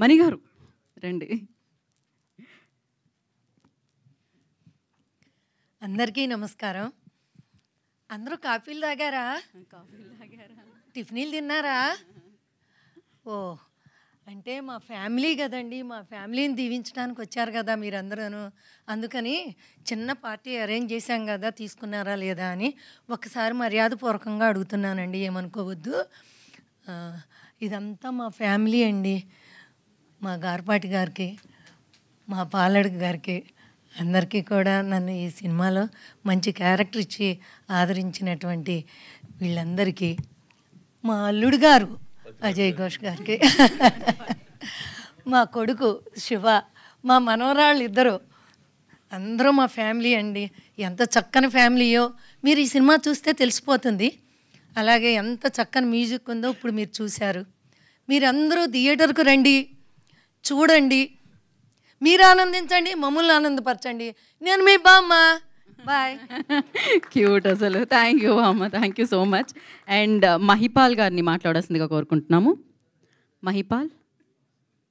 మణి గారు రండి. అందరికీ నమస్కారం. అందరూ కాఫీలు తాగారా? టిఫినీలు తిన్నారా? ఓ, అంటే మా ఫ్యామిలీ కదండి, మా ఫ్యామిలీని దీవించడానికి వచ్చారు కదా మీరందరూ. అందుకని చిన్న పార్టీ అరేంజ్ చేశాం కదా, తీసుకున్నారా లేదా అని ఒకసారి మర్యాదపూర్వకంగా అడుగుతున్నానండి, ఏమనుకోవద్దు. ఇదంతా మా ఫ్యామిలీ అండి. మా గార్పాటి గారికి, మా పాలడు గారికి, అందరికీ కూడా నన్ను ఈ సినిమాలో మంచి క్యారెక్టర్ ఇచ్చి ఆదరించినటువంటి వీళ్ళందరికీ, మా అల్లుడు గారు అజయ్ ఘోష్ గారికి, మా కొడుకు శివ, మా మనవరాళ్ళు ఇద్దరు, అందరూ మా ఫ్యామిలీ అండి. ఎంత చక్కని ఫ్యామిలీయో మీరు ఈ సినిమా చూస్తే తెలిసిపోతుంది. అలాగే ఎంత చక్కని మ్యూజిక్ ఉందో ఇప్పుడు మీరు చూశారు. మీరందరూ థియేటర్కు రండి, చూడండి, మీరు ఆనందించండి, మమ్మల్ని ఆనందపరచండి. నేను మీ బామ్మ. బాయ్. క్యూట్ అసలు. థ్యాంక్ యూ అమ్మ, thank you so much. And Mahipal గారిని మాట్లాడాల్సిందిగా కోరుకుంటున్నాము. మహిపాల్.